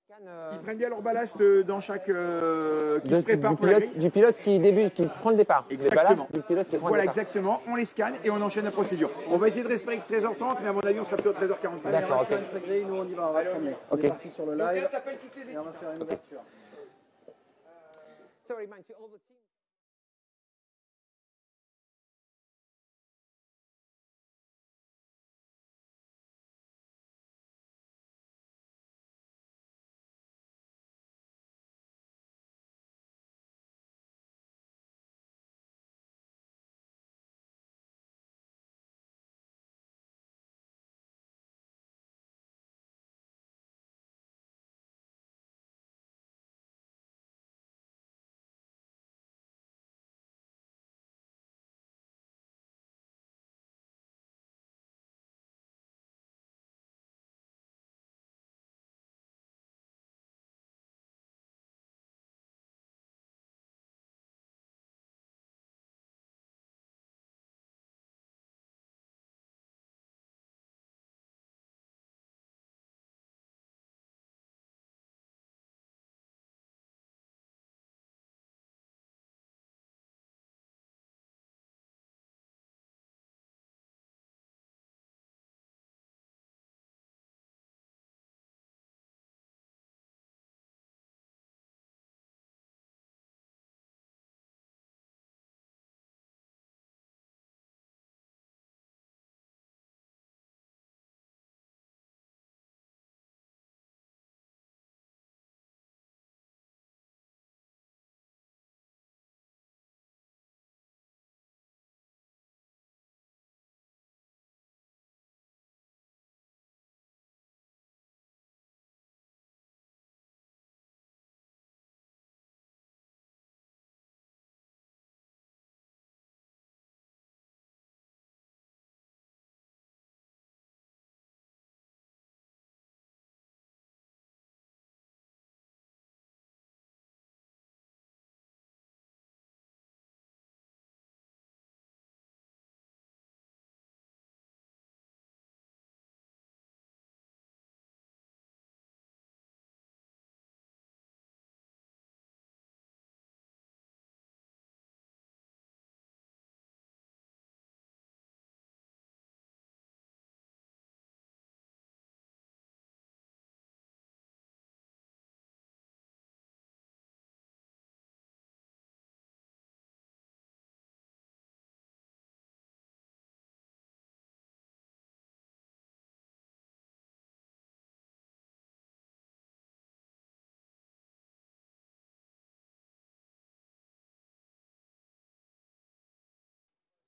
Ils prennent bien leur ballast dans chaque... qui se prépare pour la grille. Du pilote qui débute, qui prend le départ. Exactement. Les ballasts du pilote qui prend Voilà, le départ. exactement. On les scanne et on enchaîne la procédure. On va essayer de respecter 13h30, mais à mon avis, on sera plutôt à 13h45. D'accord, ok. Nous, on y va, on va se promener. Ok. On est parti sur le live Donc, t'appelles toutes les équipes. et on va faire une ouverture. So remind to all the team.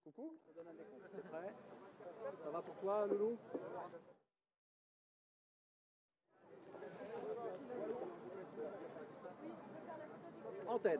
Coucou, je te donne un décompte, c'est prêt. Ça va pour toi, Loulou? Antenne.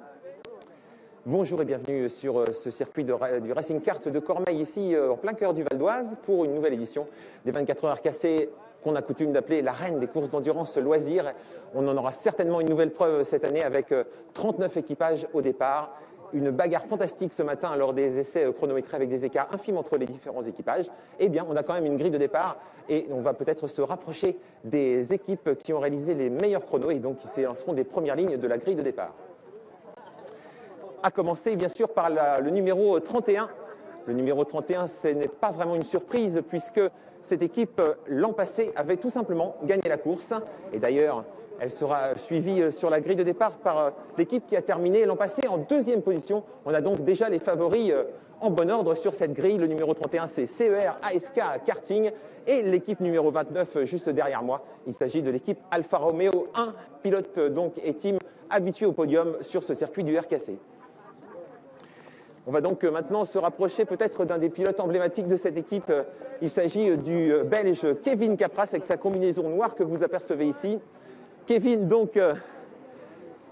Bonjour et bienvenue sur ce circuit du Racing Kart de Cormeilles, ici en plein cœur du Val d'Oise, pour une nouvelle édition des 24 heures RKC qu'on a coutume d'appeler la reine des courses d'endurance loisirs. On en aura certainement une nouvelle preuve cette année avec 39 équipages au départ. Une bagarre fantastique ce matin lors des essais chronométrés avec des écarts infimes entre les différents équipages. Eh bien, on a quand même une grille de départ et on va peut-être se rapprocher des équipes qui ont réalisé les meilleurs chronos et donc qui s'élanceront des premières lignes de la grille de départ. À commencer bien sûr par le numéro 31. Le numéro 31, ce n'est pas vraiment une surprise puisque cette équipe, l'an passé, avait tout simplement gagné la course. Et d'ailleurs, elle sera suivie sur la grille de départ par l'équipe qui a terminé l'an passé en deuxième position. On a donc déjà les favoris en bon ordre sur cette grille. Le numéro 31, c'est CER ASK Karting et l'équipe numéro 29 juste derrière moi. Il s'agit de l'équipe Alfa Romeo 1, pilote donc et team habitué au podium sur ce circuit du RKC. On va donc maintenant se rapprocher peut-être d'un des pilotes emblématiques de cette équipe. Il s'agit du Belge Kevin Capras avec sa combinaison noire que vous apercevez ici. Kevin, donc,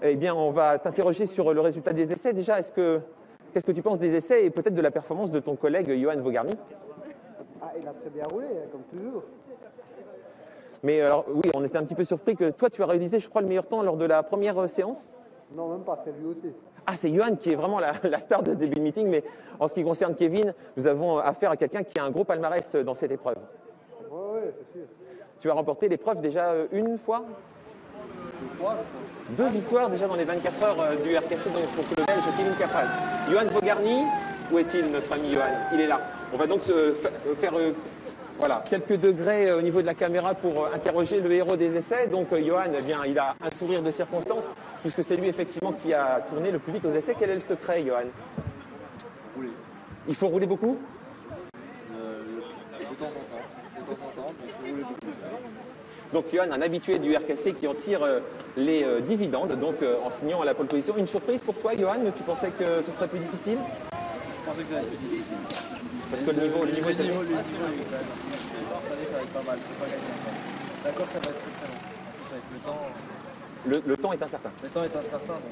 eh bien, on va t'interroger sur le résultat des essais. Déjà, qu'est-ce que tu penses des essais et peut-être de la performance de ton collègue Johan Vogarny? Ah, il a très bien roulé, comme toujours. Mais alors, oui, on était un petit peu surpris que toi, tu as réalisé, je crois, le meilleur temps lors de la première séance. Non, même pas, c'est lui aussi. Ah, c'est Johan qui est vraiment la star de ce début de meeting. Mais en ce qui concerne Kevin, nous avons affaire à quelqu'un qui a un gros palmarès dans cette épreuve. Oui, c'est sûr. Tu as remporté l'épreuve déjà une fois? 2 victoires déjà dans les 24 heures du RKC donc pour le Belge Kevin Capaz. Johan Vogarny, où est-il notre ami Johan? Il est là. On va donc faire voilà, quelques degrés au niveau de la caméra pour interroger le héros des essais. Donc Johan, eh bien, il a un sourire de circonstance puisque c'est lui effectivement qui a tourné le plus vite aux essais. Quel est le secret, Johan? Rouler. Il faut rouler beaucoup? De temps en temps, mais il faut rouler beaucoup. Donc Johan, un habitué du RKC qui en tire les dividendes, donc en signant à la pole position. Une surprise pour toi, Johan? Tu pensais que ce serait plus difficile? Je pensais que ça allait être plus difficile. Parce que le niveau est Le niveau est quand même assez difficile. Cette année, ça va être pas mal, c'est pas gagné encore. D'accord, ça va être très long. En plus, avec le temps... Le temps est incertain. Le temps est incertain, donc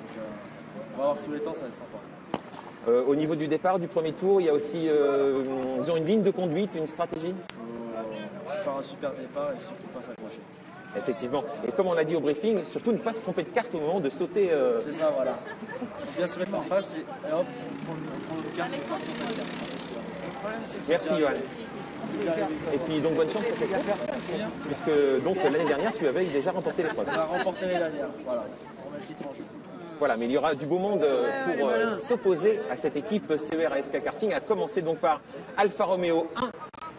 on va avoir tous les temps, ça va être sympa. Au niveau du départ, du premier tour, il y a aussi disons une ligne de conduite, une stratégie? Il faut faire un super départ et surtout pas s'accrocher. Effectivement. Et comme on l'a dit au briefing, surtout ne pas se tromper de carte au moment de sauter. C'est ça, voilà. Il faut bien se mettre en face et hop, prendre notre carte et pas se tromper de carte. Merci Johan. Et puis donc bonne chance pour cette course, puisque donc l'année dernière tu avais déjà remporté l'épreuve. On a remporté l'année dernière, voilà. On met le titre en jeu. Voilà, mais il y aura du beau monde pour s'opposer à cette équipe CER-ASK Karting, à commencer donc par Alfa Romeo 1.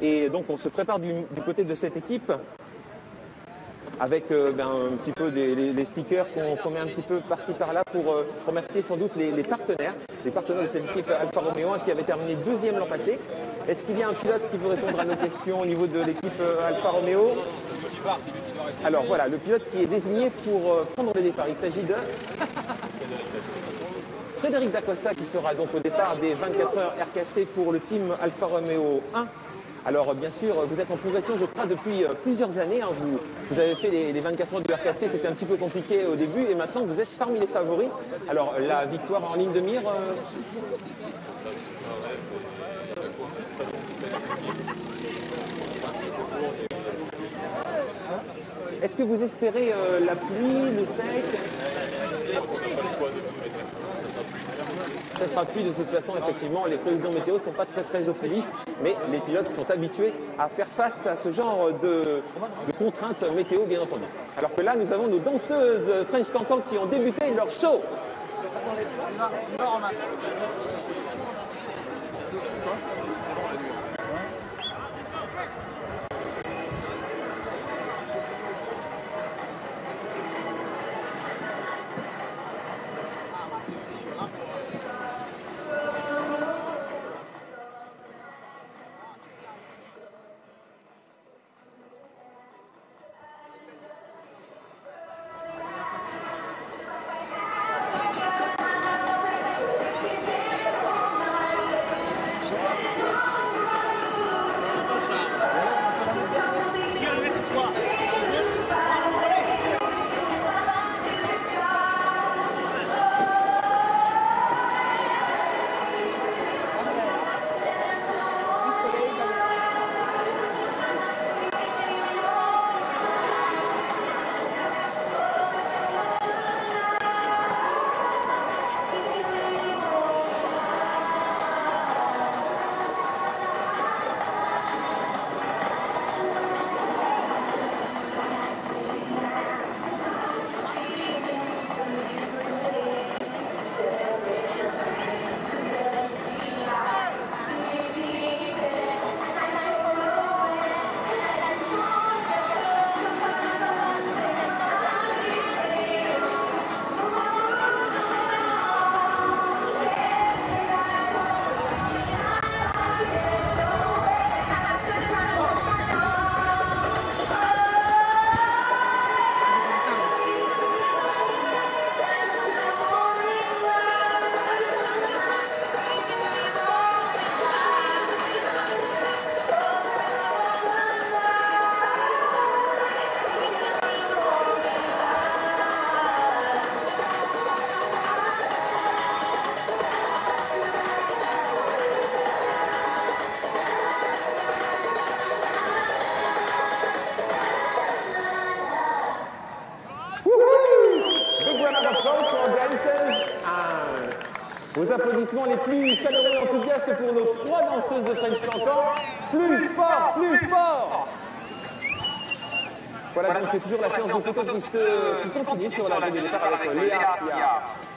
Et donc on se prépare du côté de cette équipe avec un petit peu les stickers qu'on met un petit peu par-ci par-là pour remercier sans doute les partenaires de cette équipe Alfa Romeo 1 qui avait terminé 2e l'an passé. Est-ce qu'il y a un pilote qui veut répondre à nos questions au niveau de l'équipe Alfa Romeo? Alors voilà, le pilote qui est désigné pour prendre le départ. Il s'agit de Frédéric Dacosta qui sera donc au départ des 24 heures RKC pour le team Alfa Romeo 1. Alors bien sûr, vous êtes en progression, je crois, depuis plusieurs années. Hein. Vous avez fait les 24 heures du RKC, c'était un petit peu compliqué au début, et maintenant vous êtes parmi les favoris. Alors la victoire en ligne de mire Est-ce que vous espérez la pluie, le sec? Ça sera pluie de toute façon, effectivement, les prévisions météo ne sont pas très optimistes, mais les pilotes sont habitués à faire face à ce genre de contraintes météo, bien entendu. Alors que là, nous avons nos danseuses French Cancan qui ont débuté leur show. Vos applaudissements les plus chaleureux et enthousiastes pour nos 3 danseuses de French Cancan. Plus fort, plus fort! Voilà donc toujours la séance de photos qui continue sur la grille de départ avec Léa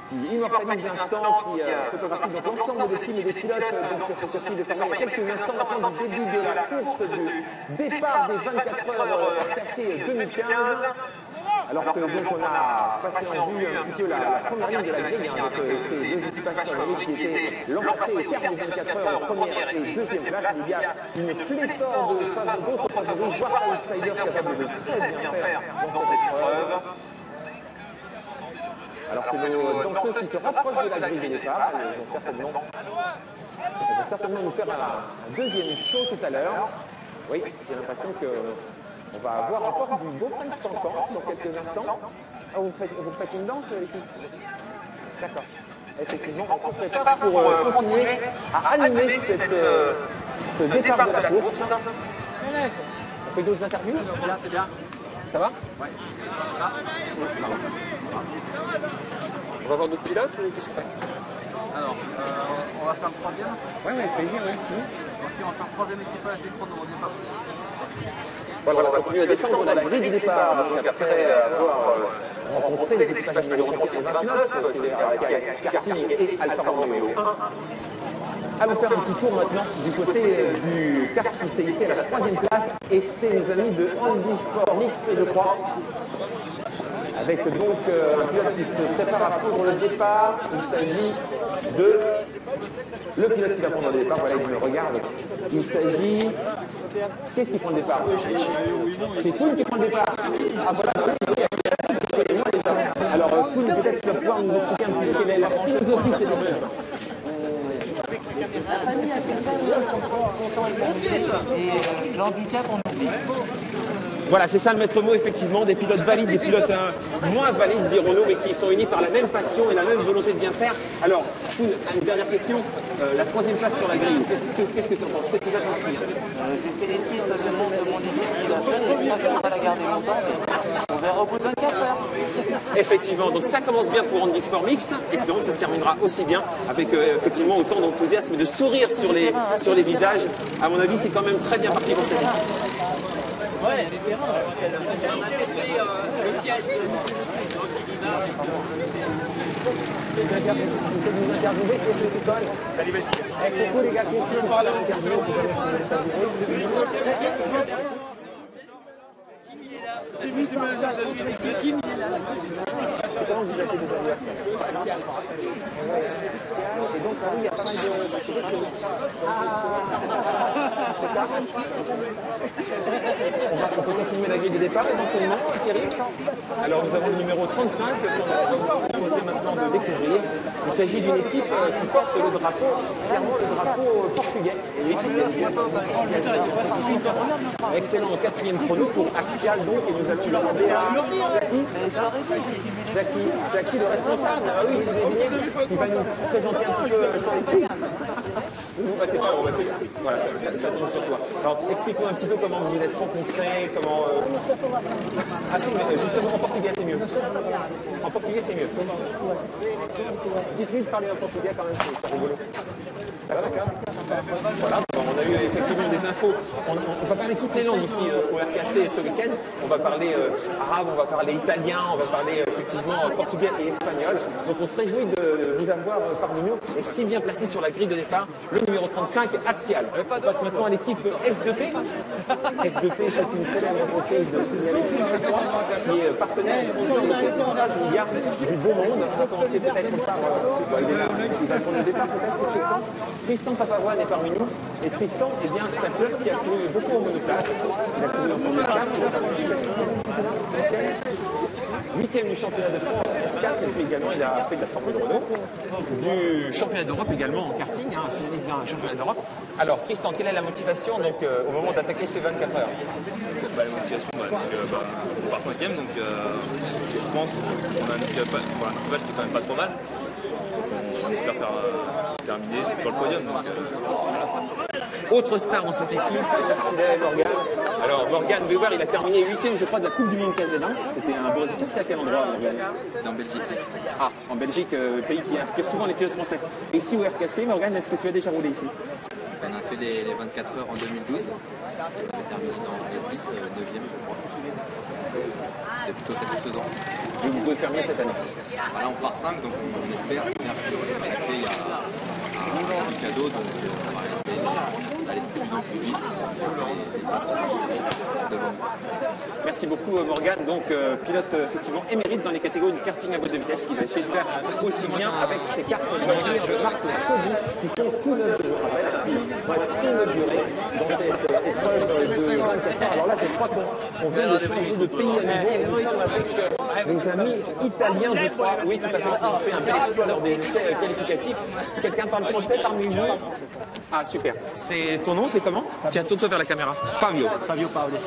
qui immortalise l'instant, qui photographie donc l'ensemble des teams et des pilotes donc sur ce circuit de Cormeilles il y a quelques instants maintenant du début de la course du départ des 24 heures RKC 2015. Alors que donc on a passé en vue un petit peu la première ligne de la grille avec ces deux équipages favoris qui étaient l'emporté et terme des 24 heures en première et deuxième place. Il y a une pléthore d'autres favoris, voire outsiders capables de très bien faire dans cette épreuve. Alors c'est nos danseuses qui se rapprochent de la grille de départ. Elles vont certainement nous faire un deuxième show tout à l'heure. Oui, j'ai l'impression que on va avoir encore du beau French Cancan dans quelques instants. Ah, vous faites une danse, l'équipe? D'accord. Effectivement, on se prépare pour continuer à animer ce départ de la course. On fait d'autres interviews? Là, c'est bien. Ça va? Ouais. On va voir d'autres pilotes? Qu'est-ce qu'on fait? Alors, on va faire le troisième. Oui, avec plaisir, oui. Ok, on va faire le troisième équipage des chronos, on est parti. Voilà, on va continuer à descendre la grille du départ. Donc après avoir rencontré les équipages numéro 30 et 29, c'est les Karting et Alfa Romeo 1. Allons faire un petit tour maintenant du côté du kart qui s'est hissé à la troisième place. Et c'est nos amis de Handisport Mixte, je crois. Avec donc un pilote qui se prépare à prendre le départ. Il s'agit de le pilote qui va prendre le départ. Voilà, il me regarde. Il s'agit... Qu'est-ce qui prend le départ? C'est Poul qui prend le départ. Ah voilà, alors Poul, peut-être tu vas pouvoir nous expliquer un petit peu quelle est la philosophie de cette épreuve. La famille a et l'handicap on oublie. Voilà, c'est ça le maître mot, effectivement, des pilotes valides, des pilotes moins valides, dirons-nous, mais qui sont unis par la même passion et la même volonté de bien faire. Alors, une dernière question, la troisième place sur la grille, qu'est-ce que tu en penses? Qu'est-ce que ça t'inspire? Je félicite ce membre de mon équipe qui l'a fait, et je crois qu'on va la garder longtemps. On verra au bout de 24 heures. Effectivement, donc ça commence bien pour Handisport Mixte, espérons que ça se terminera aussi bien, avec effectivement autant d'enthousiasme et de sourire sur les visages. À mon avis, c'est quand même très bien parti pour cette équipe. Ouais, elle est bien. Allez, vas-y. Coucou les gars, qu'est-ce que c'est par là? Et donc, il y a pas mal de... On peut continuer la grille de départ éventuellement, Thierry. Alors nous avons le numéro 35 qu'on va maintenant de découvrir. Il s'agit d'une équipe qui porte le drapeau, clairement le drapeau portugais. Excellent quatrième chrono pour Axial donc, et nous allons demander à Jackie, le responsable, ah oui, qui va nous présenter un petit peu son équipe. Voilà, ça tombe sur toi. Alors, explique-nous un petit peu comment vous vous êtes rencontrés, comment... Ah si, mais justement, en portugais, c'est mieux. En portugais, c'est mieux. Dites-lui de parler en portugais quand même, c'est rigolo. Voilà, on a eu effectivement des infos. On va parler toutes les langues ici au RKC ce week-end. On va parler arabe, on va parler italien, on va parler effectivement portugais et espagnol. Donc on se réjouit de vous avoir parmi nous et si bien placé sur la grille de départ, le numéro 35, Axial. On passe maintenant à l'équipe S2P. S2P, c'est une célèbre entreprise qui est partenaire sponsor de ce tournage où il y a du beau monde. On va commencer peut-être par... il va prendre le départ peut-être, Tristan Papavoine est parmi nous. Et Tristan, eh bien, c'est un pilote qui a couru beaucoup en monoplace. Il a couru en Formule 4. 8e du championnat de France en 4, et puis également il a fait de la Formule Renault, du championnat d'Europe également en karting, finaliste d'un championnat d'Europe. Alors Tristan, quelle est la motivation donc, au moment d'attaquer ces 24 heures? La motivation, on part 5e, donc je pense qu'on a un équipage qui est quand même pas trop mal. On espère terminer sur le podium. Autre star dans cette équipe, Morgan. Alors Morgan Weber, il a terminé 8e, je crois, de la Coupe du Monde KZ1. C'était un beau résultat, c'était à quel endroit, Morgan? C'était en Belgique. Ah, en Belgique, pays qui inspire souvent les pilotes français. Et ici au RKC, Morgan, est-ce que tu as déjà roulé ici? On a fait les 24 heures en 2012. On avait terminé dans les 10, 9e, je crois. c'était plutôt satisfaisant. Et vous pouvez faire mieux cette année. Voilà, on part 5, donc on espère. C'est-à-dire qu'il y a un cadeau, donc on va essayer d'aller de plus en plus vite. Merci beaucoup Morgane, donc pilote effectivement émérite dans les catégories de karting à boîte de vitesse, qui va essayer de faire aussi bien avec ses cartes de marque Shobu, qui sont tout neufs, je vous rappelle, qui vont être inaugurés dans cette épreuve de 24 heures. Alors là, je crois qu'on vient de changer de pays à nouveau. Nous sommes avec nos amis italiens, je crois. Oui, tout à fait, qui ont fait un bel exploit lors des essais qualificatifs. Quelqu'un parle français parmi vous? Ah, super. C'est ton nom, c'est comment? Tiens, tourne-toi vers la caméra. Fabio. Fabio Paolis.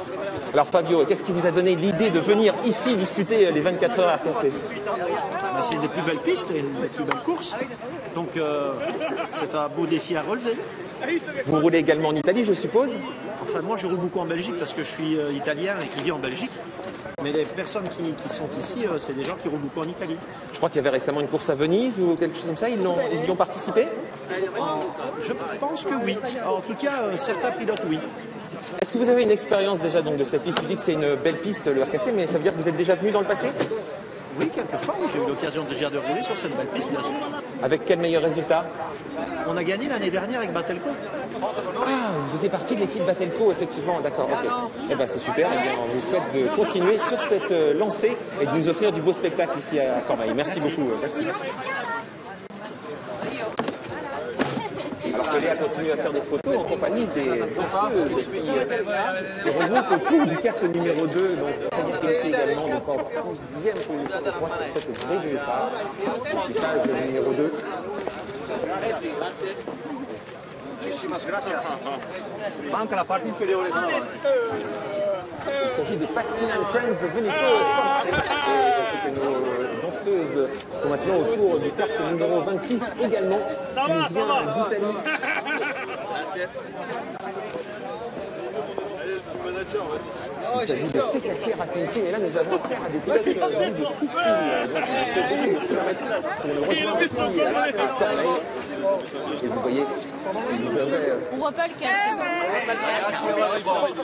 Alors Fabio, qu'est-ce qui vous a donné l'idée de venir ici discuter les 24 heures RKC? C'est une des plus belles pistes et une des plus belles courses. Donc c'est un beau défi à relever. Vous roulez également en Italie, je suppose? Enfin, moi je roule beaucoup en Belgique parce que je suis italien et qui vit en Belgique. Mais les personnes qui sont ici, c'est des gens qui roulent beaucoup en Italie. Je crois qu'il y avait récemment une course à Venise ou quelque chose comme ça. Ils y ont participé? Je pense que oui. Alors, en tout cas, certains pilotes, oui. Est-ce que vous avez une expérience déjà donc, de cette piste? Tu dis que c'est une belle piste, le RKC, mais ça veut dire que vous êtes déjà venu dans le passé? Oui, quelquefois. J'ai eu l'occasion déjà de rouler sur cette belle piste, bien sûr. Avec quel meilleur résultat? On a gagné l'année dernière avec Batelco. Ah, vous faisiez partie de l'équipe Batelco, effectivement, d'accord. Okay. Eh ben, c'est super. Eh bien, on vous souhaite de continuer sur cette lancée et de nous offrir du beau spectacle ici à Cormeilles. Merci beaucoup. Merci. Alors que Léa continue à faire des photos en compagnie des danseuses qui regroupent autour du kart numéro 2, donc très bien également, donc en 6e position, je crois, sur cette grille du départ, l'équipage numéro 2. Il s'agit des Pastina and Friends Veneto Force. Nos danseuses sont maintenant autour du kart numéro 26 également, qui nous vient d'Italie. Il s'agit de CKC Racing Team et là nous avons affaire à des pilotes de Sicile. Donc il faut beaucoup de kilomètres pour le rejoindre ici à Cormeilles. Et vous voyez, vous avez... On voit pas le casque.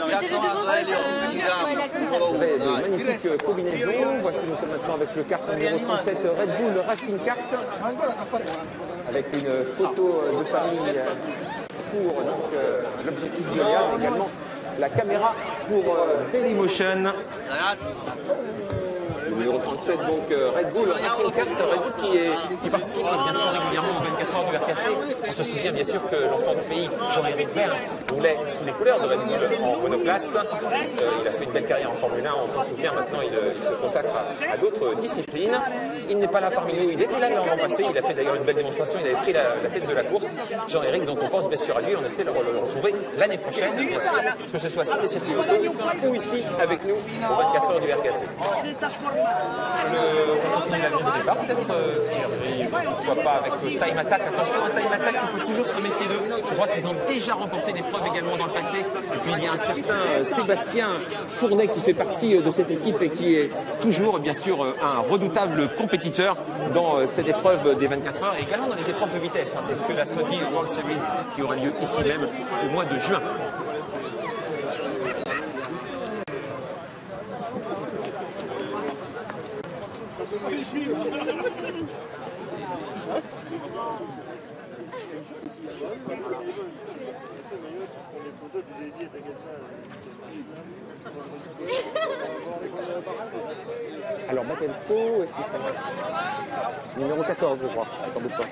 Mettez-le devant. Vous avez de magnifiques combinaisons. Voici, nous sommes maintenant avec le kart numéro 37 Red Bull Racing Kart, avec une photo de famille pour l'objectif de Léa, mais également la caméra pour Dailymotion. Le numéro 37, donc Red Bull Racing Kart, Red Bull qui participe bien sûr régulièrement aux 24 heures du RKC. On se souvient bien sûr que l'enfant du pays, Jean-Éric Vert, roulait sous les couleurs de Red Bull en monoplace. Il a fait une belle carrière en Formule 1, on s'en souvient. Maintenant, il se consacre à d'autres disciplines. Il n'est pas là parmi nous, il était là l'an passé. Il a fait d'ailleurs une belle démonstration, il avait pris la tête de la course. Jean-Éric, donc on pense bien sûr à lui, on espère le retrouver l'année prochaine, bien sûr, que ce soit sur les circuits auto ou ici avec nous aux 24 heures du RKC. On continue la ligne de départ, peut-être pourquoi pas avec le Time Attack. Attention, un Time Attack, il faut toujours se méfier d'eux. Je crois qu'ils ont déjà remporté des preuves également dans le passé. Et puis il y a un certain Sébastien Fournet qui fait partie de cette équipe et qui est toujours, bien sûr, un redoutable compétiteur dans cette épreuve des 24 heures et également dans les épreuves de vitesse, telles que la Saudi World Series qui aura lieu ici même au mois de juin. Alors Batelco, est-ce que c'est numéro 14 je crois, attendez pas.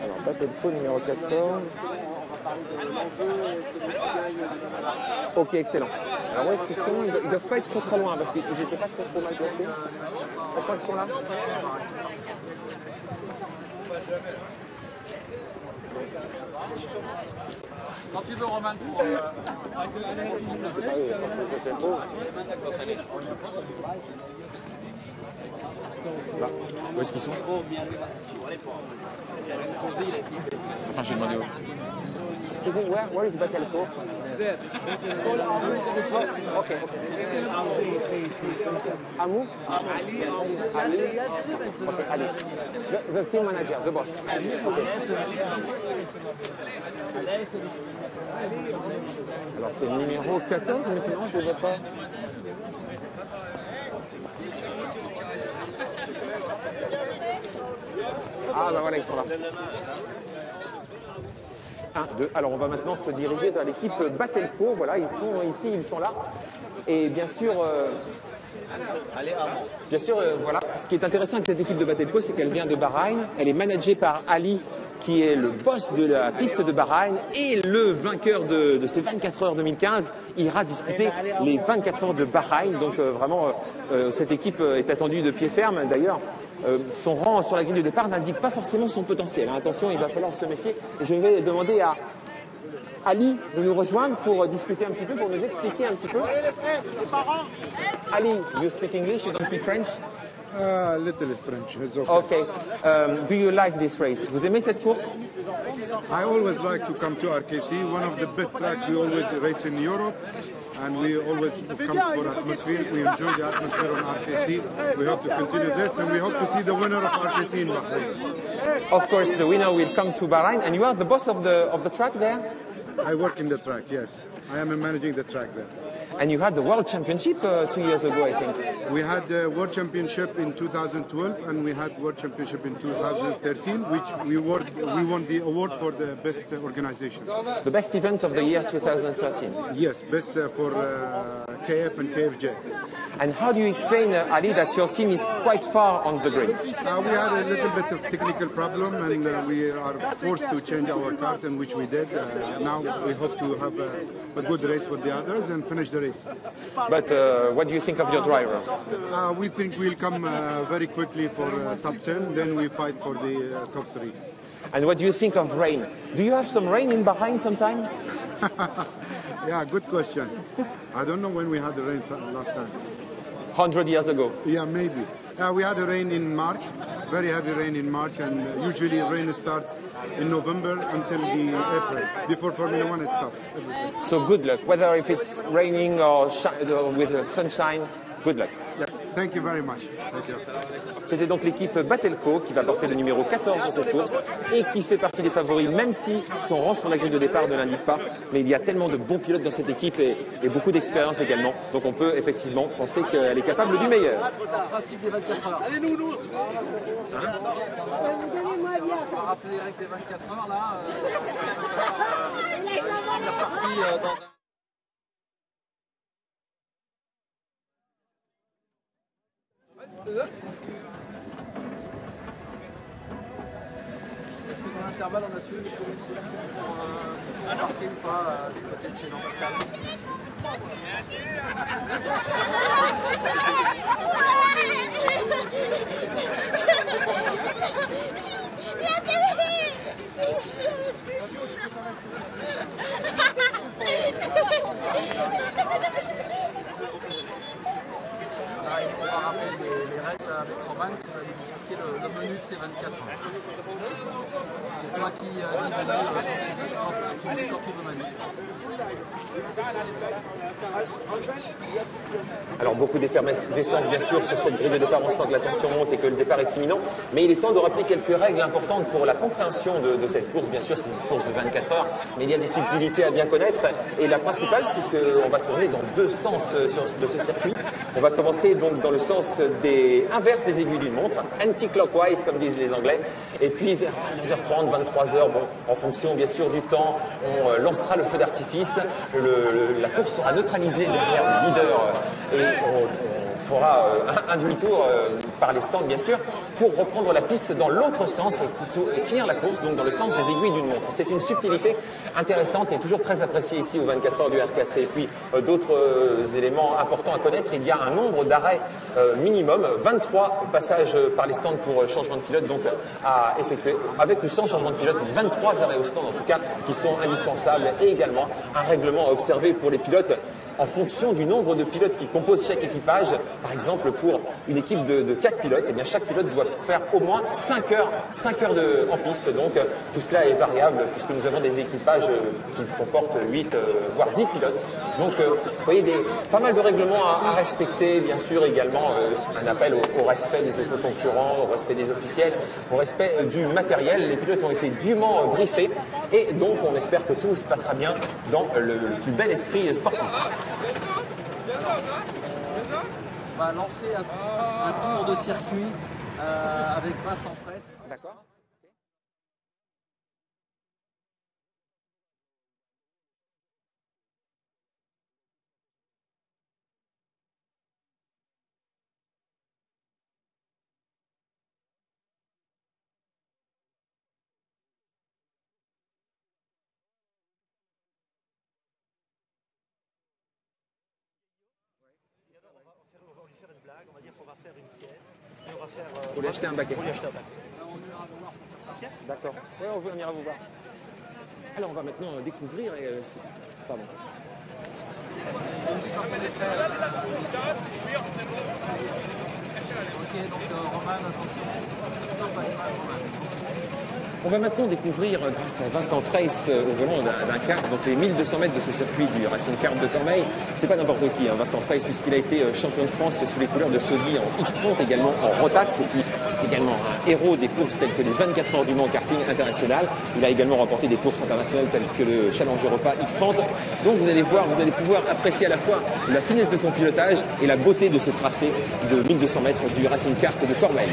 Alors Batelco numéro 14. Ok, excellent. Alors où est-ce qu'ils sont? Ils ne doivent pas être trop loin parce qu'ils n'étaient pas trop mal placés. Je crois qu'ils sont là. Quand tu veux, Romain, pour... Où est-ce qu'ils sont? Enfin, j'ai demandé où. excuse me, where is Batelco? Oh, okay. Amou? Ali. Okay, Ali. The team manager, the boss. Okay. Alors c'est le numéro 14, mais sinon je ne vois pas. Ah bah voilà, ils sont là. 1, 2. Alors on va maintenant se diriger vers l'équipe Batelco. Voilà, ils sont ici, ils sont là. Et bien sûr, voilà, ce qui est intéressant avec cette équipe de Batelco, c'est qu'elle vient de Bahreïn. Elle est managée par Ali, qui est le boss de la piste de Bahreïn et le vainqueur de ces 24 heures 2015 ira disputer les 24 heures de Bahreïn. Donc vraiment, cette équipe est attendue de pied ferme. D'ailleurs, son rang sur la grille de départ n'indique pas forcément son potentiel. Attention, il va falloir se méfier. Et je vais demander à Ali de nous rejoindre pour discuter un petit peu, pour nous expliquer un petit peu. Ali, you speak English, you don't speak French? Little French, it's okay. Okay. Do you like this race? Vous aimez cette course? I always like to come to RKC, one of the best tracks we always race in Europe, and we always come for atmosphere. We enjoy the atmosphere on RKC. We hope to continue this, and we hope to see the winner of RKC in Bahrain. Of course, the winner will come to Bahrain, and you are the boss of the track there? I work in the track, yes. I am managing the track there. And you had the World Championship 2 years ago, I think. We had the World Championship in 2012 and we had World Championship in 2013, which we won the award for the best organization. The best event of the year 2013. Yes, best for KF and KFJ. And how do you explain, Ali, that your team is quite far on the grid? We had a little bit of technical problem and we are forced to change our kart, and which we did. Now we hope to have a good race with the others and finish the race. But what do you think of your drivers? We think we'll come very quickly for top 10, then we fight for the top 3. And what do you think of rain? Do you have some rain in Bahrain sometime? Yeah, good question. I don't know when we had the rain last time. 100 years ago. Yeah, maybe. We had a rain in March, very heavy rain in March, and usually rain starts in November until the April. Before Formula 1 it stops. So good luck, whether if it's raining or with sunshine, good luck. Yeah. Thank you very much. Thank you. C'était donc l'équipe Batelco qui va porter le numéro 14 dans cette course et qui fait partie des favoris, même si son rang sur la grille de départ ne l'indique pas. Mais il y a tellement de bons pilotes dans cette équipe et beaucoup d'expérience également. Donc on peut effectivement penser qu'elle est capable du meilleur. Principe des 24 heures. Allez-nous, nous. Donnez-moi bien. On va rappeler les règles des 24 heures là. On est parti dans un... Est-ce que dans l'intervalle on a su une solution pour marquer ou pas du côté de chez Jean-Pascal? On va rappeler les règles avec Roman qui va nous expliquer le menu de ces 24 heures. C'est toi qui dis quand tu veux, Manu. Alors beaucoup d'effervescence bien sûr sur cette grille de départ, on sent que la tension monte et que le départ est imminent, mais il est temps de rappeler quelques règles importantes pour la compréhension de cette course. Bien sûr c'est une course de 24 heures, mais il y a des subtilités à bien connaître et la principale c'est qu'on va tourner dans deux sens de ce circuit. On va commencer donc dans le sens inverse des aiguilles d'une montre, anti-clockwise comme disent les Anglais, et puis vers 22h30, 23h, bon, en fonction bien sûr du temps, on lancera le feu d'artifice, la course sera neutralisée derrière le leader et on fera un demi-tour par les stands bien sûr pour reprendre la piste dans l'autre sens et finir la course donc dans le sens des aiguilles d'une montre. C'est une subtilité intéressante et toujours très appréciée ici aux 24 heures du RKC. Et puis d'autres éléments importants à connaître, il y a un nombre d'arrêts minimum, 23 passages par les stands pour changement de pilote donc à effectuer avec ou sans changement de pilote, 23 arrêts au stand en tout cas qui sont indispensables et également un règlement à observer pour les pilotes en fonction du nombre de pilotes qui composent chaque équipage. Par exemple, pour une équipe de 4 pilotes, eh bien, chaque pilote doit faire au moins 5 heures en piste. Donc tout cela est variable puisque nous avons des équipages qui comportent 8 voire 10 pilotes. Donc vous voyez pas mal de règlements à respecter, bien sûr également un appel au respect des autres concurrents, au respect des officiels, au respect du matériel. Les pilotes ont été dûment briefés et donc on espère que tout se passera bien dans le plus bel esprit sportif. On va lancer un tour de circuit avec Vincent Fraisse. D'accord. On va dire qu'on va faire une pièce et on va faire. Pour lui acheter un baquet. Pour lui acheter un baquet. D'accord. Oui, on ira vous voir. Alors on va maintenant découvrir. Pardon. Ok, donc Roman, attention. Non, pas les mains, Roman. On va maintenant découvrir, grâce à Vincent Fraisse, au volant d'un kart, donc les 1200 mètres de ce circuit du Racing Kart de Cormeilles. C'est pas n'importe qui, hein, Vincent Fraisse, puisqu'il a été champion de France sous les couleurs de Sovy en X30, également en Rotax, et puis c'est également un héros des courses telles que les 24 heures du Mans karting international. Il a également remporté des courses internationales telles que le Challenge Europa X30. Donc vous allez voir, vous allez pouvoir apprécier à la fois la finesse de son pilotage et la beauté de ce tracé de 1200 mètres du Racing Kart de Cormeilles.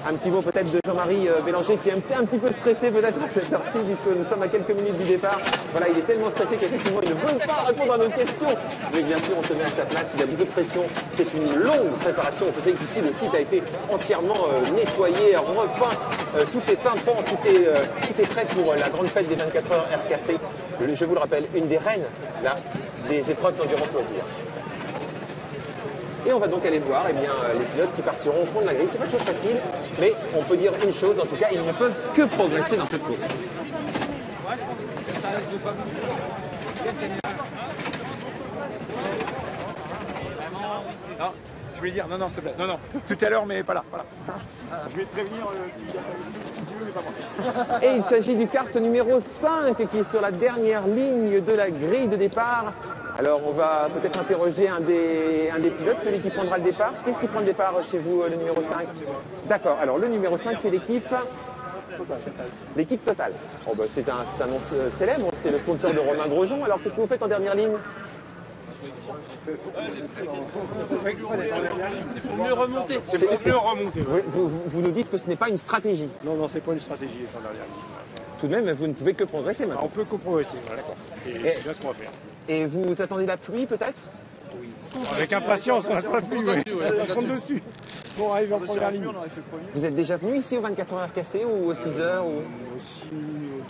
Un petit mot peut-être de Jean-Marie Bélanger qui est un petit peu stressé peut-être à cette heure-ci puisque nous sommes à quelques minutes du départ. Voilà, il est tellement stressé qu'effectivement il ne veut pas répondre à nos questions. Mais bien sûr on se met à sa place, il a beaucoup de pression. C'est une longue préparation. Vous savez qu'ici le site a été entièrement nettoyé, repeint, tout est pimpant, tout est prêt pour la grande fête des 24 heures RKC. Je vous le rappelle, une des reines là, des épreuves d'endurance loisir. Et on va donc aller voir les pilotes qui partiront au fond de la grille. C'est pas toujours facile, mais on peut dire une chose, en tout cas, ils ne peuvent que progresser dans cette course. Non, je voulais dire, non, s'il te plaît, non, tout à l'heure, mais pas là, voilà. Je vais te prévenir, si tu veux, mais pas moi. Et il s'agit du kart numéro 5 qui est sur la dernière ligne de la grille de départ. Alors on va peut-être interroger un des pilotes, celui qui prendra le départ. Qu'est-ce qui prend le départ chez vous, le numéro 5? D'accord, alors le numéro 5 c'est l'équipe Total. Oh, bah, c'est un nom célèbre, c'est le sponsor de Romain Grosjean. Alors qu'est-ce que vous faites en dernière ligne? C'est pour mieux remonter. C'est pour mieux remonter. Ouais. Vous nous dites que ce n'est pas une stratégie. Non, c'est pas une stratégie les 100 dernières lignes. Tout de même, vous ne pouvez que progresser maintenant. On peut que progresser, voilà, d'accord. Et c'est bien ce qu'on va faire. Et vous attendez la pluie peut-être? Oui. Avec impatience, on attend la pluie, on va prendre dessus. Pour arriver en première ligne. Vous êtes déjà venu ici aux 24 heures RKC ou aux 6 heures ou... Aussi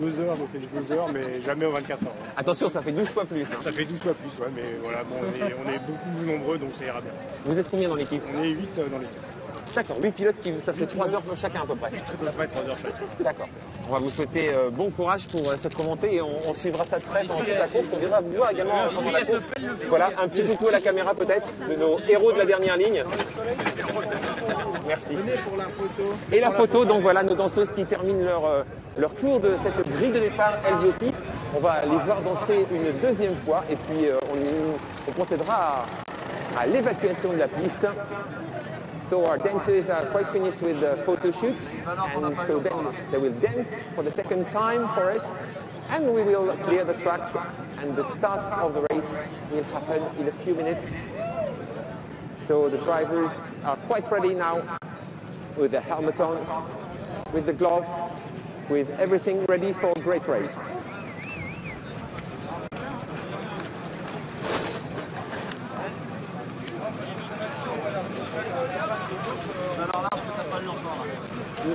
aux 2 heures, on fait les 2 heures, mais jamais aux 24 heures. Attention, ça fait 12 fois plus. Hein. Ça fait 12 fois plus, ouais, mais voilà, bon, on est beaucoup plus nombreux, donc ça ira bien. Vous êtes combien dans l'équipe? On est 8 dans l'équipe. D'accord, 8 pilotes, ça fait 3 heures chacun à peu près. À peu près 3 heures chacun. D'accord. On va vous souhaiter bon courage pour cette remontée et on suivra ça de près pendant toute la course. On viendra vous voir également pendant la course. Voilà, un petit coucou à la caméra peut-être de nos héros de la dernière ligne. Merci. Et la photo, donc voilà nos danseuses qui terminent leur tour de cette grille de départ, elles aussi. On va les voir danser une deuxième fois et puis on procédera à l'évacuation de la piste. So our dancers are quite finished with the photo shoot, and so then they will dance for the second time for us, and we will clear the track, and the start of the race will happen in a few minutes. So the drivers are quite ready now, with the helmet on, with the gloves, with everything ready for a great race.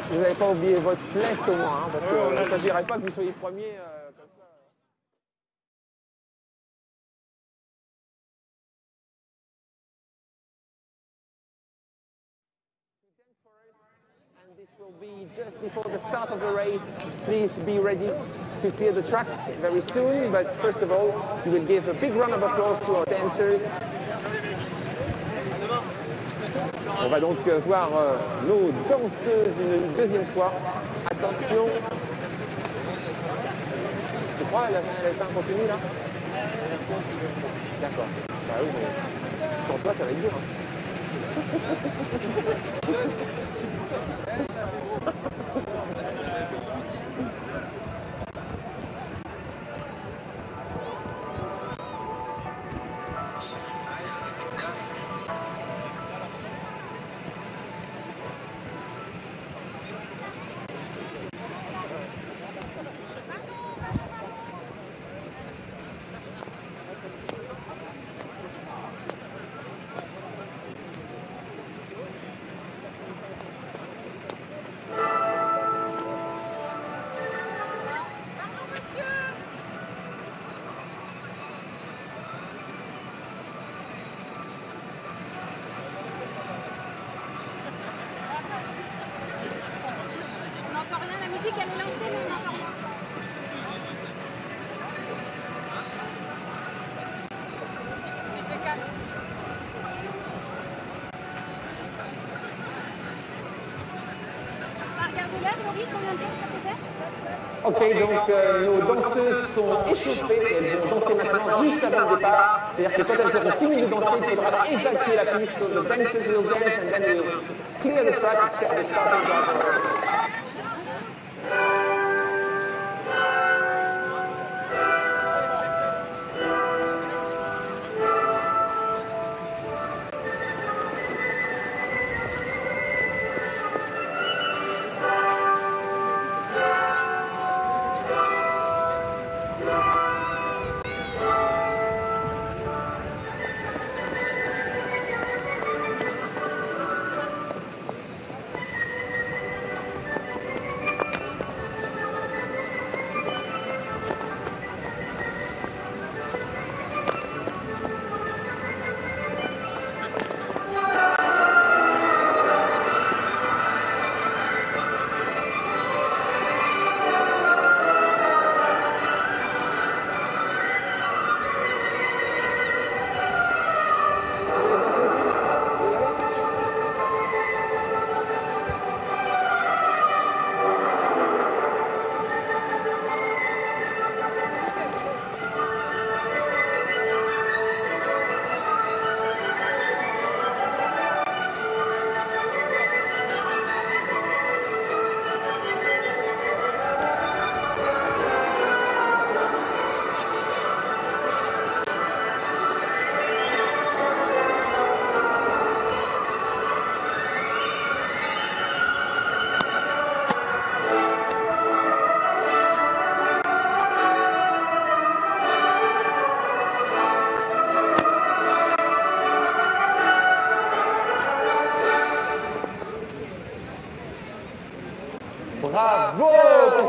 Vous n'avez pas oublié votre leste au moins, hein, parce qu'il ne s'agirait pas que vous soyez premier comme ça. And this will be just before the start of the race. Please be ready to clear the track very soon, but first of all, we will give a big round of applause to our dancers. On va donc voir nos danseuses une deuxième fois. Attention. Tu crois elle fait un continu là? D'accord. Bah oui, mais sans toi ça va être dur. Ok, donc nos danseuses sont échauffées et elles vont danser maintenant juste avant le départ. C'est-à-dire que quand elles auront fini de danser, il faudra évacuer la piste. So the dancers will dance and then we'll clear the track except the starting drivers.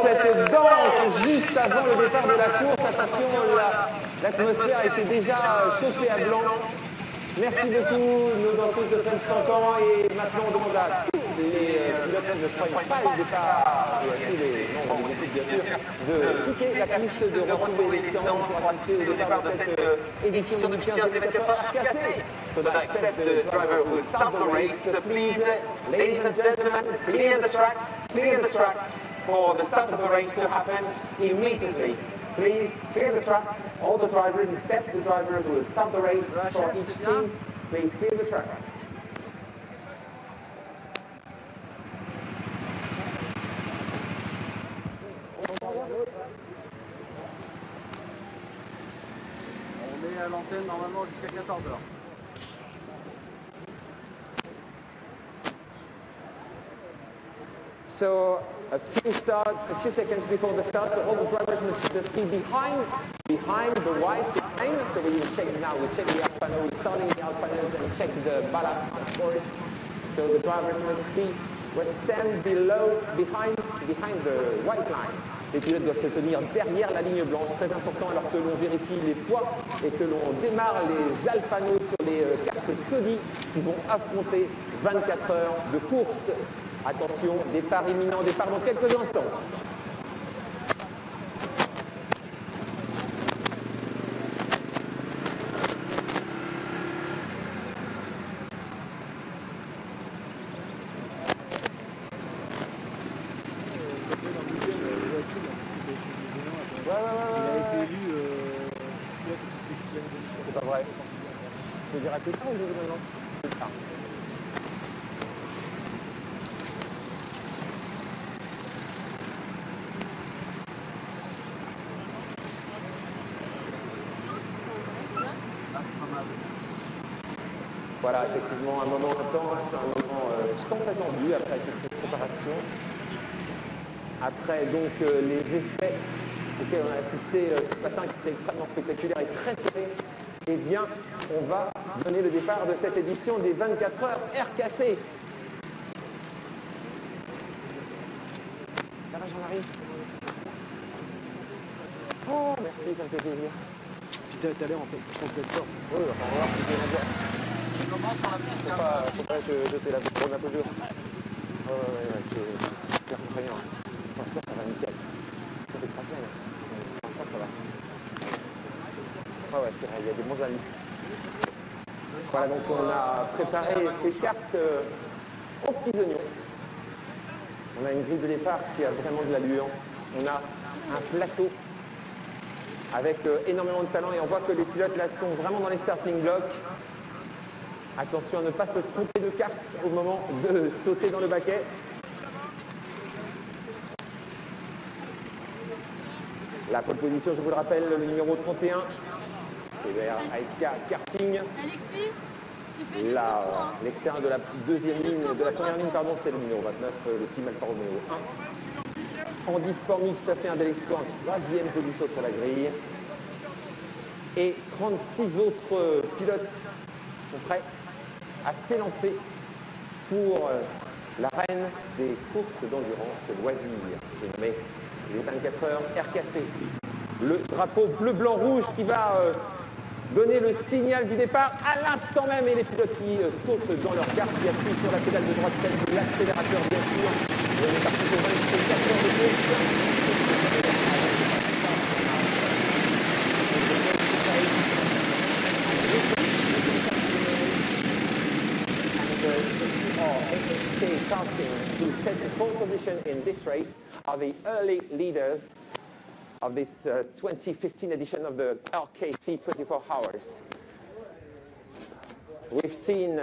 cette danse juste avant le départ de la course. Attention, l'atmosphère était déjà chauffée à blanc. Merci beaucoup, nos danseuses de French Cancan. Et maintenant, on demande à tous les pilotes ne croyant pas le départ, et à tous les membres de l'équipe, bien sûr, de quitter la piste, de retrouver les stands pour assister au départ de cette édition 2015 des 24 heures cassées. So that accept the driver who start the race, please, ladies and gentlemen, clear the track for the start of the race to happen immediately. Please clear the track. All the drivers, except the driver who will start the race for each team, please clear the track. On est à l'antenne normalement jusqu'à 14h. So a few seconds before the start, so all the drivers must just be behind the white line. So we check now, we check the Alpano, we're starting the Alpanos and check the ballast, of course. So the drivers must stand behind the white line. Les pilotes doivent se tenir derrière la ligne blanche, très important alors que l'on vérifie les poids et que l'on démarre les Alpanos sur les cartes Sodi qui vont affronter 24 heures de course. Attention, départ imminent, départ dans quelques instants. C'est pas vrai. Je veux dire à plus tard ou je veux dire maintenant? Plus tard. Voilà, effectivement, un moment intense, un moment tant attendu après toute cette préparation. Après donc les essais auxquels on a assisté ce matin, qui étaient extrêmement spectaculaires et très serrés, eh bien, on va donner le départ de cette édition des 24 heures RKC. Ça va, Jean-Marie? Oh, merci, ça me fait plaisir. Puis t'es allé en complète force. Oui, enfin, on va voir si c'est bien. Comment sur la petite Faut pas te jeter la bonne apogure. Ouais, c'est super contraignant. Franchement, ça va nickel. Ça fait 3 semaines. Franchement, ça va. Ouais, c'est vrai, il y a des bons indices. Voilà, donc on a préparé ces cartes aux petits oignons. On a une grille de départ qui a vraiment de l'allure. On a un plateau avec énormément de talent et on voit que les pilotes là sont vraiment dans les starting blocks. Attention à ne pas se tromper de carte au moment de sauter dans le baquet. La pole position, je vous le rappelle, le numéro 31, c'est vers ASK Karting. Alexis, tu fais L'extérieur de la deuxième ligne, de la première ligne, pardon, c'est le numéro 29, le team Alfa Romeo 1. Andy Sport Mixte a fait un bel exploit en 3e position sur la grille. Et 36 autres pilotes sont prêts à s'élancer pour l'arène des courses d'endurance loisirs, j'ai nommé les 24 heures RKC. Le drapeau bleu-blanc-rouge qui va donner le signal du départ à l'instant même et les pilotes qui sautent dans leur carte, qui appuient sur la pédale de droite, celle de l'accélérateur bien sûr. Et on est parti pour 24 heures de course. ASK Karting, who set the pole position in this race, are the early leaders of this 2015 edition of the RKC 24 Hours. We've seen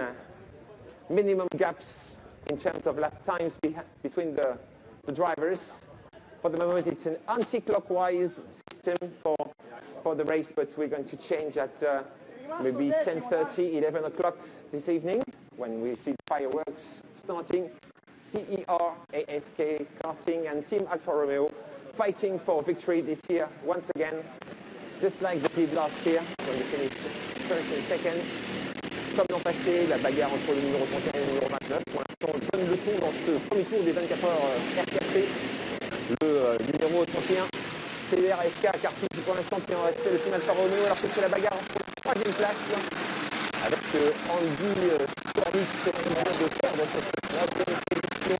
minimum gaps in terms of lap times between the drivers. For the moment, it's an anti-clockwise system for the race, but we're going to change at maybe 10:30, 11 o'clock this evening, when we see the fireworks starting. CER, ASK Karting and Team Alfa Romeo fighting for victory this year once again, just like they did last year when they finished first and second. Comme l'an passé, la bagarre entre le numéro 31 et le numéro 29. Pour l'instant, on donne le ton dans ce premier tour des 24 heures RKC. le numéro 31, CER-SK karting qui pour l'instant tient en respect le team Alfa Romeo, alors que c'est la bagarre pour la 3e place avec Andy Stormis qui vient de perdre cette 3e position.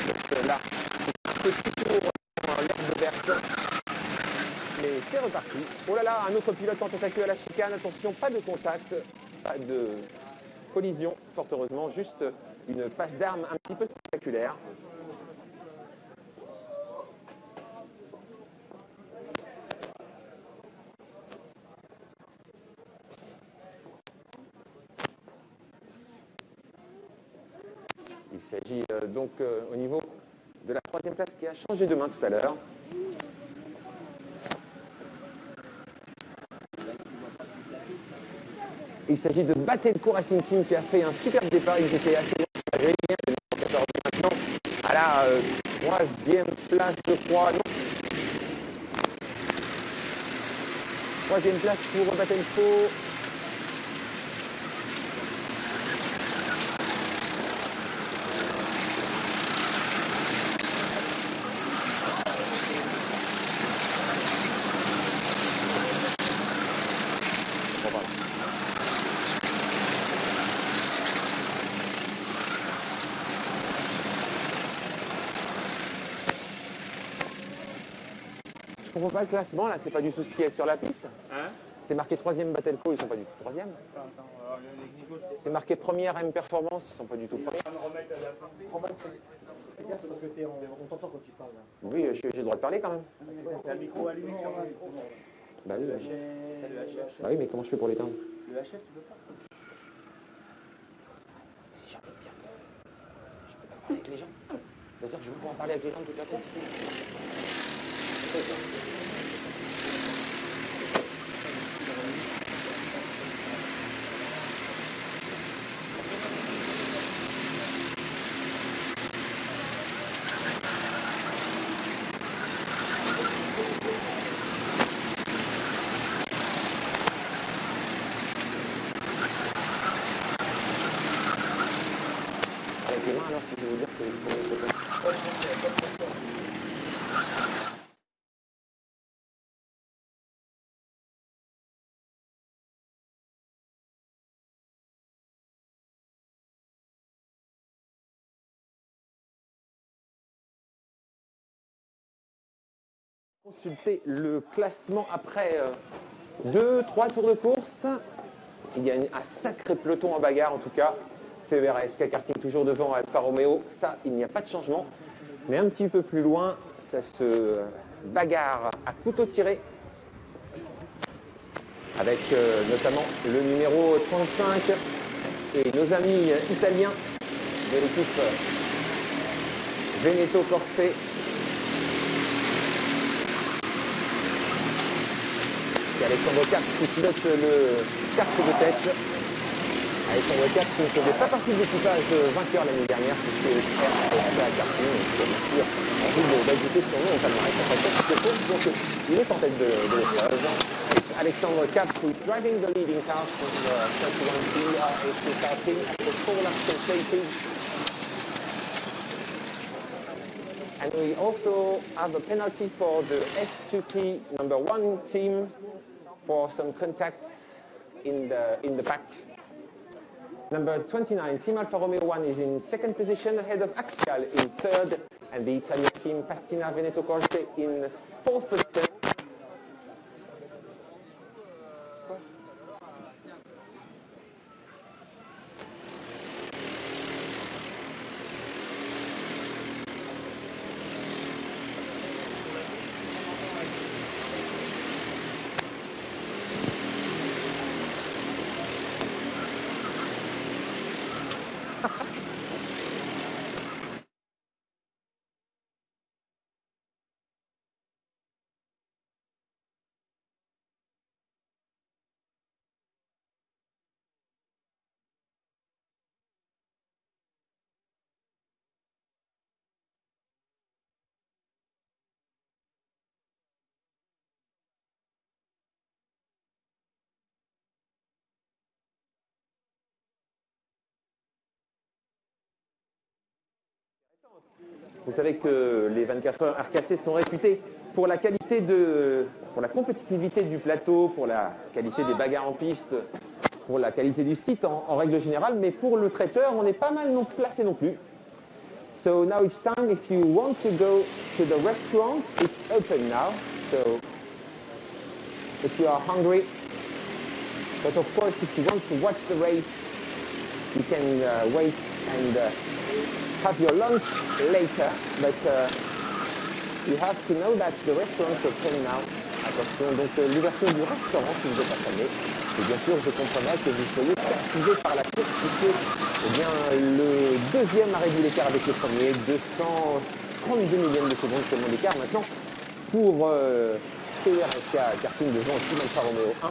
Donc là, c'est un petit tour dans l'herbe verte. Mais c'est reparti. Oh là là, un autre pilote tente d'attaquer à la chicane. Attention, pas de contact, pas de collision, fort heureusement, juste une passe d'armes un petit peu spectaculaire. Il s'agit donc au niveau de la 3e place qui a changé de main tout à l'heure. Il s'agit de Batelco Racing Team qui a fait un superbe départ. Ils étaient assez loin sur la grille. Le numéro 14 maintenant à la 3e place, je crois. Non. 3e place pour Batelco. Je comprends pas le classement là, c'est pas du tout ce qui est sur la piste. Hein? C'était marqué 3e Batelco, ils sont pas du tout 3e. C'est marqué 1ère M Performance, ils sont pas du tout 1ère. On t'entend quand tu parles. Oui, j'ai le droit de parler quand même. T'as le micro allumé sur la... Bah oui, bah oui, mais comment je fais pour l'éteindre? Le HF, tu peux pas. Si j'ai envie de dire que je peux pas parler avec les gens. C'est-à-dire que je vais pouvoir parler avec les gens de toute la course. Avec les mains alors, si je veux dire qu'il faut mettre le consulter le classement après 2-3 tours de course. Il y a un sacré peloton en bagarre en tout cas. CER-SK Karting toujours devant Alfa Romeo, ça il n'y a pas de changement. Mais un petit peu plus loin, ça se bagarre à couteau tiré. Avec notamment le numéro 35 et nos amis italiens de l'équipe Veneto Corse. C'est Alexandre Cap qui pilote le kart de tête. Alexandre Cap qui ne faisait pas partie de l'équipage vainqueur l'année dernière, puisque RSK Karting, qui a bien sûr envie d'ajouter son nom au palmarès après cette course, donc il est en tête de l'épreuve. Alexandre Cap, who is driving the leading car from the 31 team RSK Karting after 4 laps completed. And we also have a penalty for the S2P number 1 team for some contacts in the back. Number 29, Team Alfa Romeo 1 is in 2nd position ahead of Axial in 3rd, and the Italian team Pastina Veneto Corse in 4th position. Vous savez que les 24 heures RKC sont réputés pour la qualité pour la compétitivité du plateau, pour la qualité des bagarres en piste, pour la qualité du site en règle générale, mais pour le traiteur, on est pas mal placé non plus. So now it's time, if you want to go to the restaurant, it's open now. So if you are hungry, but of course if you want to watch the race, you can wait and have your lunch later, but you have to know that the restaurant is open now. Attention, donc l'ouverture du restaurant si vous êtes affamé. Et bien sûr, je comprends que vous soyez captivé par la course, puisque eh bien, le deuxième a réduit l'écart avec le premier, 232 millièmes de seconde seulement d'écart maintenant pour CRSK Karting devant Team Alfa Romeo 1.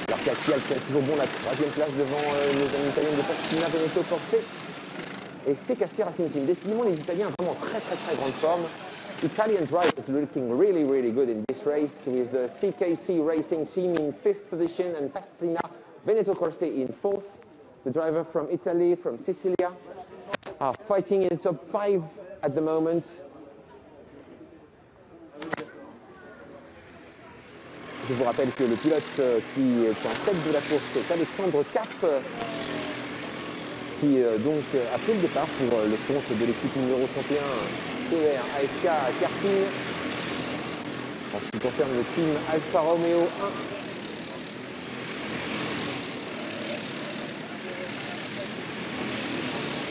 Alors qu'Axial tient toujours bon la troisième place devant nos amis italiens de Pastina, Veneto, Force et CKC Racing Team. Décidément, les Italiens ont vraiment très grande forme. Italian drivers looking really good in this race, with the CKC Racing Team in 5th position and Pastina, Veneto Corse in 4th. The driver from Italy, from Sicilia, are fighting in top 5 at the moment. Je vous rappelle que le pilote qui est en tête de la course est Alexandre Cap, qui donc a pris le départ pour le compte de l'équipe numéro 31 CER ASK Karting. En ce qui concerne le team Alfa Romeo 1.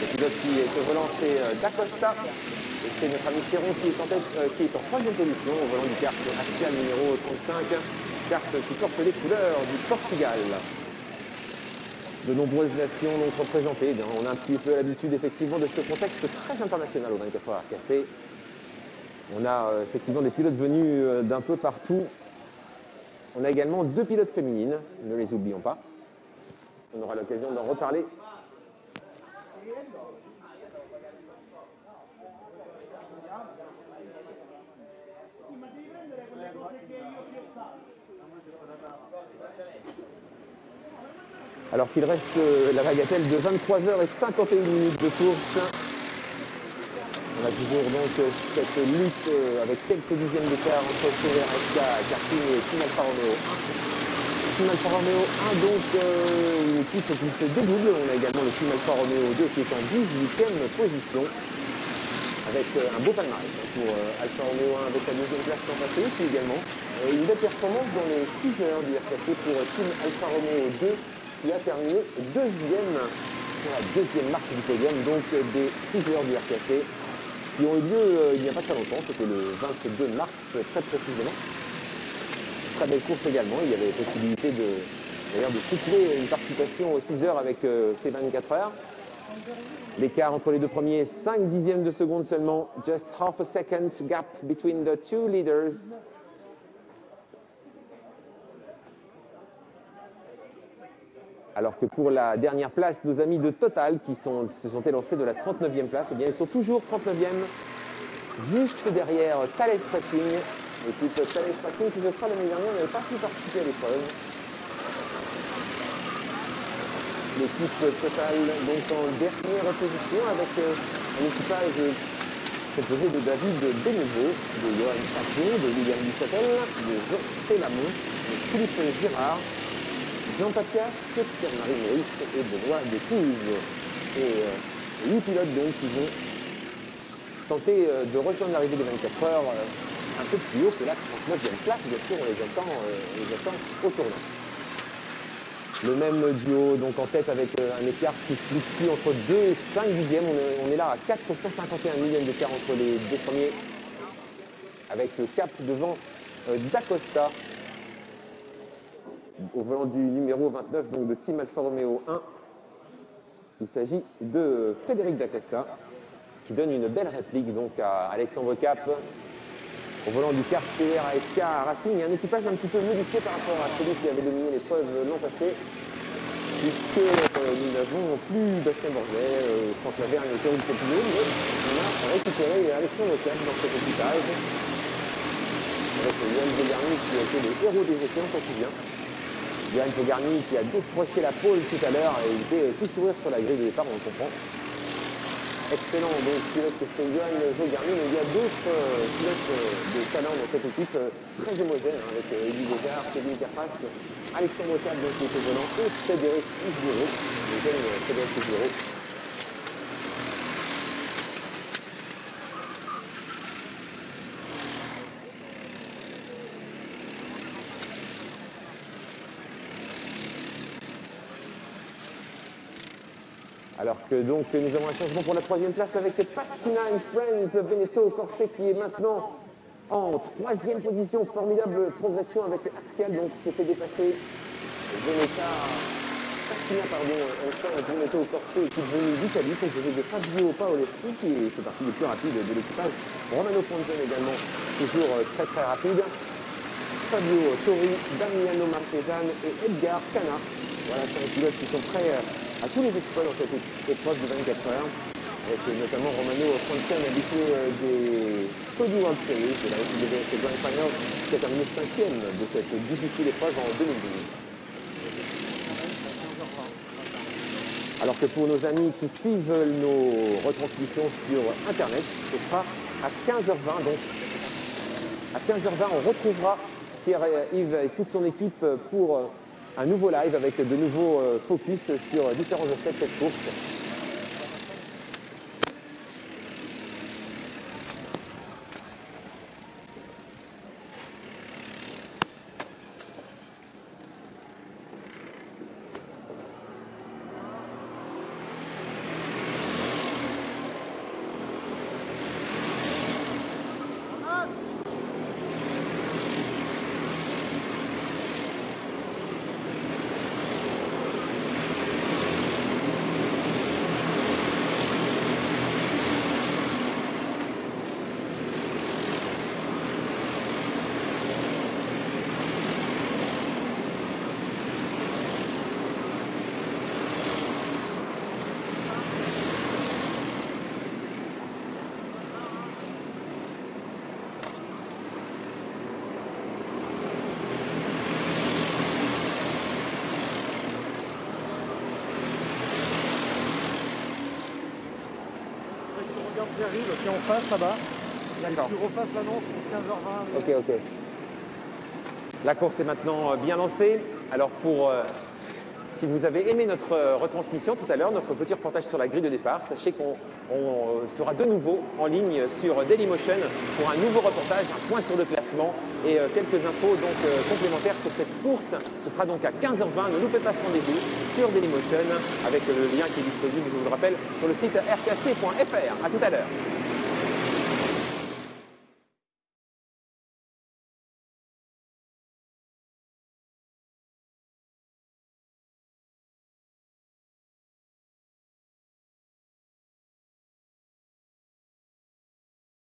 Le pilote qui est au volant, c'est D'Acosta. Et c'est notre ami Chéron qui est en tête, qui est en troisième position au volant du kart Axial numéro 35, carte qui porte les couleurs du Portugal. De nombreuses nations donc représentées. On a un petit peu l'habitude effectivement de ce contexte très international au 24 heures RKC. On a effectivement des pilotes venus d'un peu partout. On a également 2 pilotes féminines, ne les oublions pas. On aura l'occasion d'en reparler. Alors qu'il reste la bagatelle de 23h51 de course. On a toujours donc cette lutte avec quelques dixièmes d'écart entre CRSK Karting et Team Alfa Romeo 1. Team Alfa Romeo 1 donc une équipe qui se dédouble. On a également le Team Alfa Romeo 2 qui est en 18e position avec un beau palmarès pour Alfa Romeo 1 avec la deuxième place l'an passé, puis également une belle performance dans les 6 heures du RKC pour Team Alfa Romeo 2 qui a terminé deuxième sur la deuxième marche du podium, donc des 6 heures du RKC qui ont eu lieu il n'y a pas très longtemps, c'était le 22 mars très précisément. Très belle course également, il y avait possibilité de tripler une participation aux 6 heures avec ces 24 heures. L'écart entre les deux premiers, 5 dixièmes de seconde seulement, just half a second gap between the two leaders. Alors que pour la dernière place, nos amis de Total, qui se sont élancés de la 39e place, eh bien ils sont toujours 39e, juste derrière Thales Racing. L'équipe Thales Racing qui, je crois, l'année dernière n'avait pas pu participer à l'épreuve. L'équipe Total donc en dernière position avec un équipage composé de David Benevaux, de Johan Sacco, de William Duchâtel, de Jean Félamont, de Philippe Girard, Jean-Papias, Pierre-Marie Maurice et Benoît Découze. Et 8 pilotes donc qui vont tenter de rejoindre l'arrivée des 24 heures un peu plus haut que la 39e place. Bien sûr, on les attend au tournant. Le même duo donc en tête avec un écart qui fluctue entre 2 et 5 dixièmes. On est là à 451 millièmes d'écart entre les deux premiers, avec le Cap devant D'Acosta au volant du numéro 29 donc de Team Alfa Romeo 1. Il s'agit de Frédéric D'Acosta qui donne une belle réplique donc à Alexandre Cap au volant du kart CRSK Racing. Il y a un équipage un petit peu modifié par rapport à celui qui avait dominé l'épreuve l'an passé, puisque nous n'avons plus Bastien Bourget, Franck Laverne et Théo Capillo, mais on a récupéré Alexandre Cap dans cet équipage avec Yann Bogarny qui a été le héros des essais, on s'en souvient. Yann Bogarny qui a décroché la pole tout à l'heure et il était tout sourire sur la grille de départ, on le comprend. excellent donc pilote que c'est Johan Zogarmi, mais il y a d'autres pilotes de talent dans cette équipe très homogène, hein, avec Eddie Bogart, Kevin Carpas, Alexandre Cap donc, qui est au volant, et Frédéric Isbiro, le jeune Frédéric Isbiro. Alors que donc nous avons un changement pour la troisième place avec Pasquina and Friends, Veneto Corset qui est maintenant en troisième position. Formidable progression avec Axial donc qui s'est fait dépasser Pasquina and Friends, Veneto Corset qui est venu d'Italie, composé de Fabio Paoleschi qui fait partie des plus rapides de l'équipage. Romano Ponzon également, toujours très rapide. Fabio Tori, Damiano Marchesan et Edgar Cana. Voilà, 5 pilotes qui sont prêts à tous les exploits dans cette épreuve de 24 heures, avec notamment Romano Ponzon, habitué des Cody World Series, de la WRC Grand Final, qui a terminé 5e de cette difficile épreuve en 2012. Alors que pour nos amis qui suivent nos retransmissions sur Internet, ce sera à 15h20. Donc à 15h20, on retrouvera Pierre-Yves et toute son équipe pour un nouveau live avec de nouveaux focus sur différents aspects de cette course. J'arrive, qui est en face là-bas. D'accord. Tu refasses l'annonce pour 15h20. Ok. La course est maintenant bien lancée. Alors si vous avez aimé notre retransmission tout à l'heure, notre petit reportage sur la grille de départ, sachez qu'on sera de nouveau en ligne sur Dailymotion pour un nouveau reportage, un point sur le classement et quelques infos donc, complémentaires sur cette course. Ce sera donc à 15h20. Ne loupez pas ce rendez-vous sur Dailymotion avec le lien qui est disponible, je vous le rappelle, sur le site rkc.fr. À tout à l'heure.